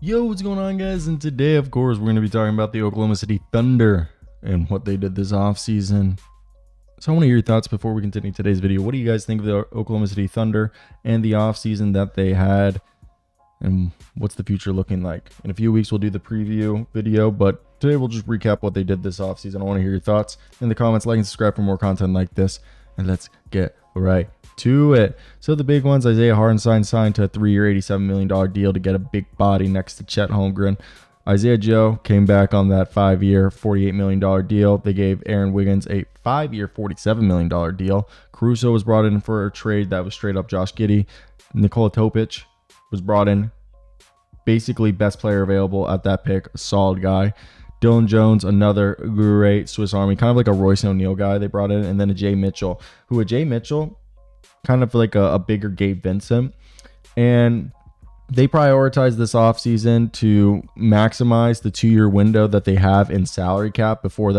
Yo, what's going on, guys? And today, of course, we're going to be talking about the Oklahoma City Thunder and what they did this offseason. So I want to hear your thoughts before we continue today's video. What do you guys think of the Oklahoma City Thunder and the offseason that they had? And what's the future looking like? In a few weeks, we'll do the preview video, but today we'll just recap what they did this offseason. I want to hear your thoughts in the comments. Like and subscribe for more content like this. And let's get right to it. So the big ones: Isaiah Hartenstein signed to a 3-year, $87 million deal to get a big body next to Chet Holmgren. Isaiah Joe came back on that 5-year, $48 million deal. They gave Aaron Wiggins a 5-year, $47 million deal. Caruso was brought in for a trade that was straight up Josh Giddey. Nikola Topic was brought in, basically best player available at that pick, a solid guy. Dillon Jones, another great Swiss Army, kind of like a Royce O'Neal guy they brought in, and then Ajay Mitchell, kind of like a bigger Gabe Vincent. And they prioritized this offseason to maximize the 2-year window that they have in salary cap before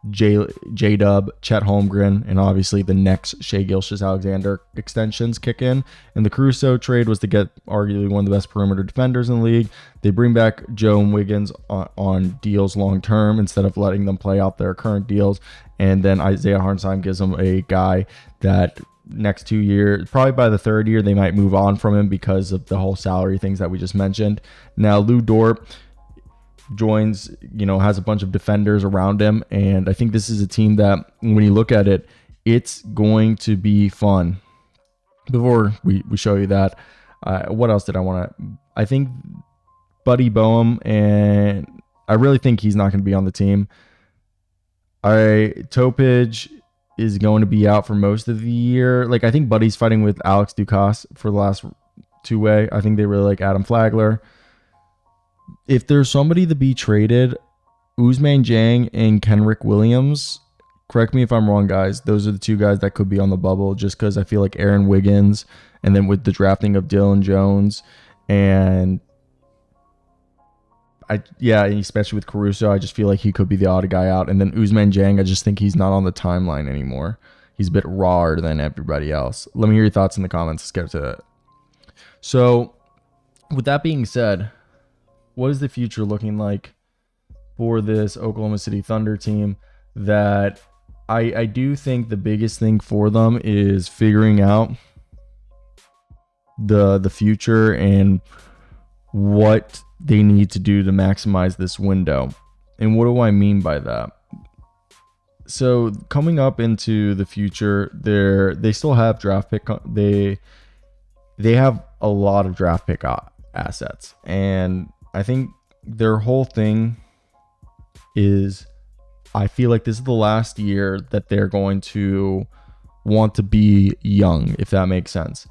J-Dub, Chet Holmgren, and obviously the next gilgeous-alexander extensions kick in. And the Caruso trade was to get arguably one of the best perimeter defenders in the league. They bring back Joe and Wiggins on deals long term instead of letting them play out their current deals. And then Isaiah Hartenstein gives them a guy that next 2 years, probably by the third year, they might move on from him because of the whole salary things that we just mentioned. Now, Lou Dort joins, has a bunch of defenders around him. And I think this is a team that, when you look at it, it's going to be fun. Before we show you that, what else did I want to? I think Buddy Boehm, and I really think he's not going to be on the team. Topic is going to be out for most of the year. Like, I think Buddy's fighting with Alex Ducasse for the last two-way. I think they really like Adam Flagler. If there's somebody to be traded, Ousmane Dieng and Kenrich Williams, correct me if I'm wrong, guys, those are the two guys that could be on the bubble, just because I feel like Aaron Wiggins, and then with the drafting of Dillon Jones, and especially with Caruso, I just feel like he could be the odd guy out. And then Ousmane Dieng, I just think he's not on the timeline anymore. He's a bit rawer than everybody else. Let me hear your thoughts in the comments. Let's get to it. So, with that being said, what is the future looking like for this Oklahoma City Thunder team? That I do think the biggest thing for them is figuring out the future and what they need to do to maximize this window. And what do I mean by that? So coming up into the future, they still have draft pick. They have a lot of draft pick assets, and I think their whole thing is, I feel like this is the last year that they're going to want to be young, if that makes sense.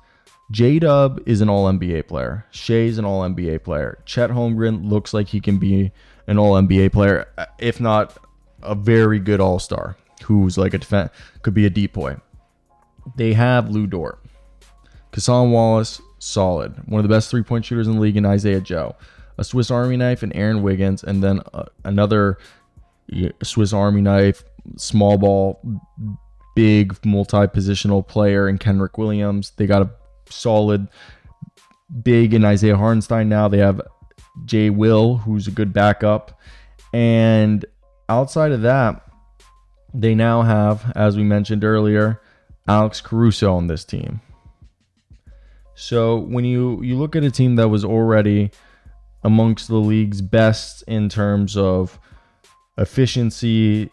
J-Dub is an all-NBA player. Shea's an all-NBA player. Chet Holmgren looks like he can be an all-NBA player, if not a very good all-star, who's like could be a depoy. They have Lou Dort. Cason Wallace, solid. One of the best three-point shooters in the league in Isaiah Joe. A Swiss Army knife in Aaron Wiggins, and then another Swiss Army knife, small ball, big multi-positional player in Kenrich Williams. They got a solid big in Isaiah Hartenstein. Now they have Jay Will, who's a good backup, and outside of that, they now have, as we mentioned earlier, Alex Caruso on this team. So when you look at a team that was already amongst the league's best in terms of efficiency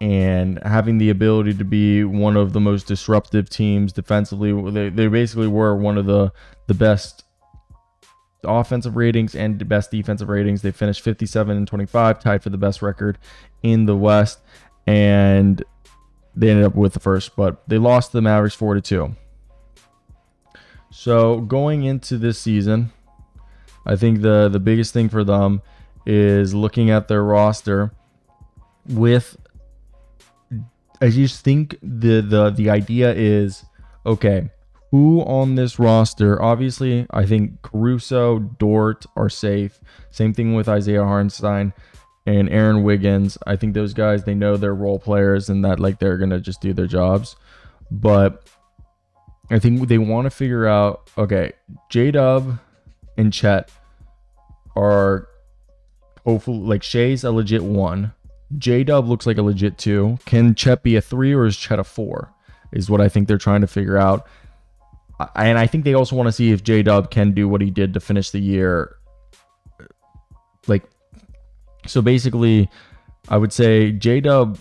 and having the ability to be one of the most disruptive teams defensively, they basically were one of the best offensive ratings and best defensive ratings. They finished 57-25, tied for the best record in the West, and they ended up with the first, but they lost to the Mavericks 4-2. So going into this season, I think the biggest thing for them is looking at their roster with, I just think the idea is, okay, who on this roster? Obviously, I think Caruso, Dort are safe. Same thing with Isaiah Hartenstein and Aaron Wiggins. I think those guys, they know they're role players and that like they're gonna just do their jobs. But I think they want to figure out, okay, J-Dub and Chet are hopefully like Shea's a legit 1. J-Dub looks like a legit 2. Can Chet be a 3 or is Chet a 4? Is what I think they're trying to figure out. And I think they also want to see if J-Dub can do what he did to finish the year. Like, so basically, I would say J-Dub,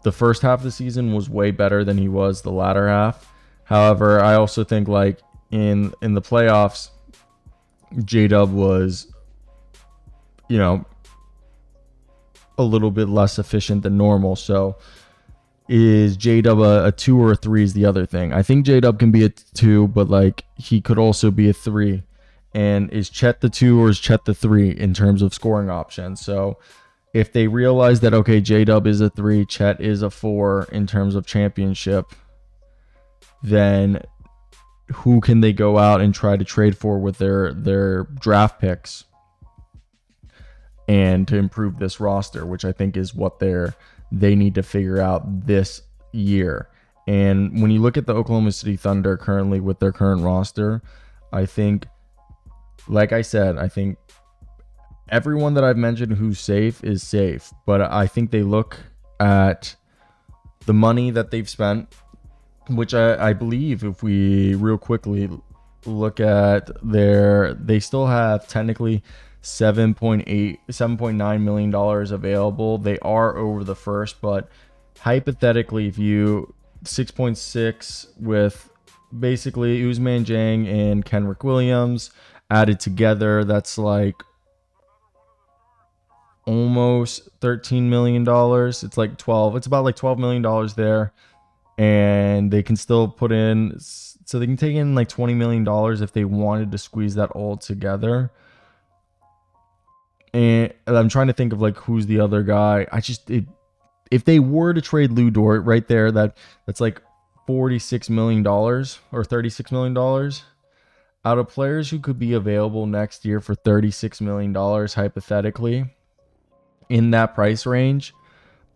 the first half of the season was way better than he was the latter half. However, I also think like in the playoffs, J-Dub was, you know, a little bit less efficient than normal. So is J-Dub a 2 or a 3 is the other thing. I think J-Dub can be a 2, but like he could also be a 3. And is Chet the 2 or is Chet the 3 in terms of scoring options? So if they realize that, okay, J-Dub is a 3, Chet is a 4 in terms of championship, then who can they go out and try to trade for with their draft picks and to improve this roster, which I think is what they need to figure out this year. And when you look at the Oklahoma City Thunder currently with their current roster, I think, like I said, I think everyone that I've mentioned who's safe is safe. But I think they look at the money that they've spent, which I believe if we real quickly look at they still have technically $7.9 million available. They are over the first, but hypothetically, if you 6.6 with basically Ousmane Dieng and Kenrich Williams added together, that's like almost $13 million. It's like 12. It's about like $12 million there. And they can still put in, so they can take in like $20 million if they wanted to squeeze that all together. And I'm trying to think of like who's the other guy. If they were to trade Lou Dort right there, that's like $46 million or $36 million out of players who could be available next year for $36 million hypothetically in that price range.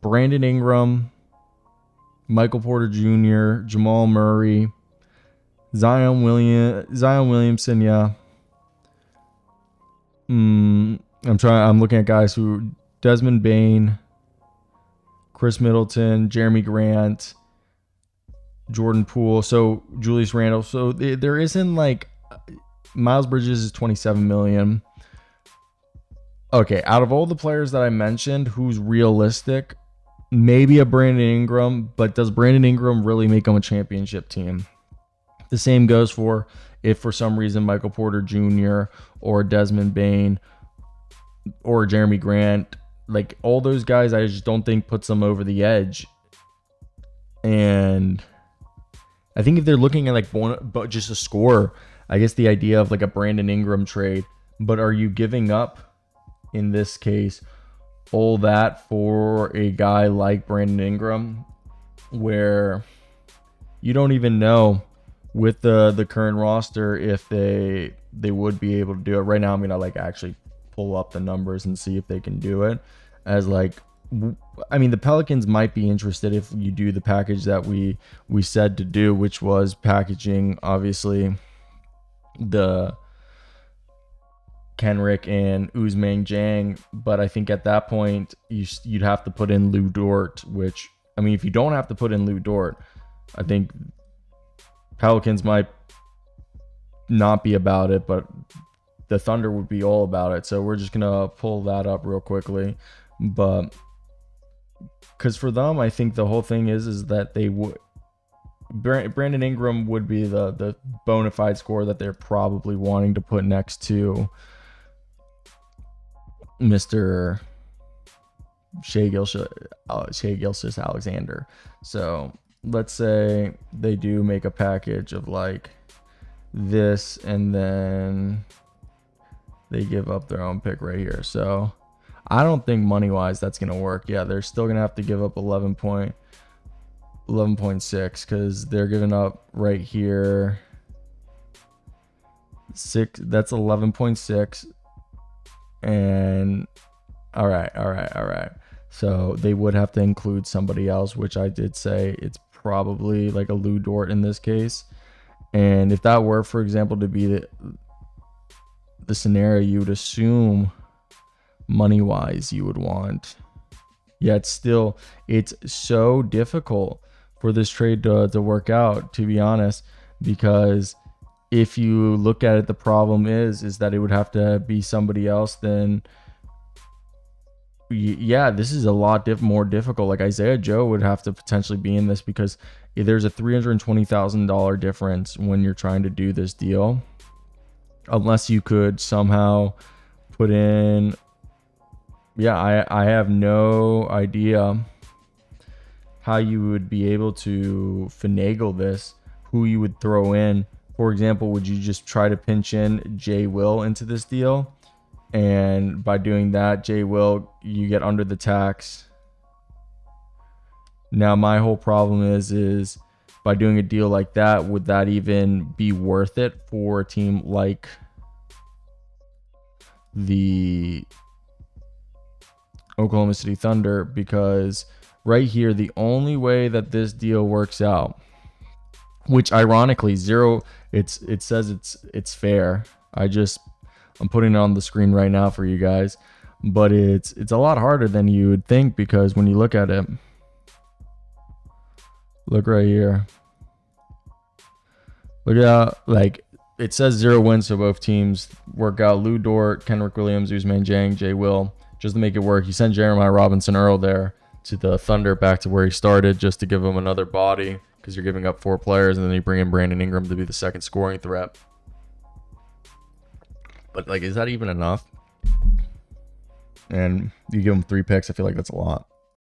Brandon Ingram, Michael Porter Jr., Jamal Murray, Zion Williamson, yeah. I'm looking at guys who Desmond Bane, Chris Middleton, Jeremy Grant, Jordan Poole, so Julius Randle. So there isn't like Miles Bridges is $27 million. Okay, out of all the players that I mentioned, who's realistic? Maybe a Brandon Ingram, but does Brandon Ingram really make them a championship team? The same goes for if for some reason Michael Porter Jr. or Desmond Bane or Jeremy Grant, like all those guys, I just don't think puts them over the edge. And I think if they're looking at like just a score, I guess the idea of like a Brandon Ingram trade, but are you giving up in this case all that for a guy like Brandon Ingram, where you don't even know with the current roster if they would be able to do it. Right now, I'm gonna like actually pull up the numbers and see if they can do it. As like, I mean, the Pelicans might be interested if you do the package that we said to do, which was packaging obviously the Kenrich and Ousmane Dieng, but I think at that point you'd have to put in Lou Dort, which, I mean, if you don't have to put in Lou Dort, I think Pelicans might not be about it, but the Thunder would be all about it. So we're just gonna pull that up real quickly, but because for them, I think the whole thing is that they would, Brandon Ingram would be the bona fide scorer that they're probably wanting to put next to Mr. Shai Gilgeous-Alexander. So let's say they do make a package of like this, and then they give up their own pick right here. So I don't think money-wise that's going to work. Yeah, they're still going to have to give up 11.6 because they're giving up right here 6. That's 11.6. And all right. So they would have to include somebody else, which I did say it's probably like a Lou Dort in this case. And if that were, for example, to be the scenario you would assume money wise you would want. Yet still, it's so difficult for this trade to work out, to be honest, because if you look at it, the problem is that it would have to be somebody else. Then yeah, this is a lot more difficult. Like Isaiah Joe would have to potentially be in this, because there's a $320,000 difference when you're trying to do this deal, unless you could somehow put in, yeah, I have no idea how you would be able to finagle this, who you would throw in. For example, would you just try to pinch in Jay Will into this deal? And by doing that, Jay Will, you get under the tax. Now, my whole problem is by doing a deal like that, would that even be worth it for a team like the Oklahoma City Thunder? Because right here, the only way that this deal works out, which ironically it says it's fair. I'm putting it on the screen right now for you guys, but it's a lot harder than you would think, because when you look at it, look right here. Look at, like, it says 0 wins, so both teams work out. Lou Dort, Kenrich Williams, Ousmane Dieng, Jay Will, just to make it work. You send Jeremiah Robinson Earl there to the Thunder, back to where he started, just to give him another body, because you're giving up 4 players, and then you bring in Brandon Ingram to be the second scoring threat. But, like, is that even enough? And you give him 3 picks, I feel like that's a lot.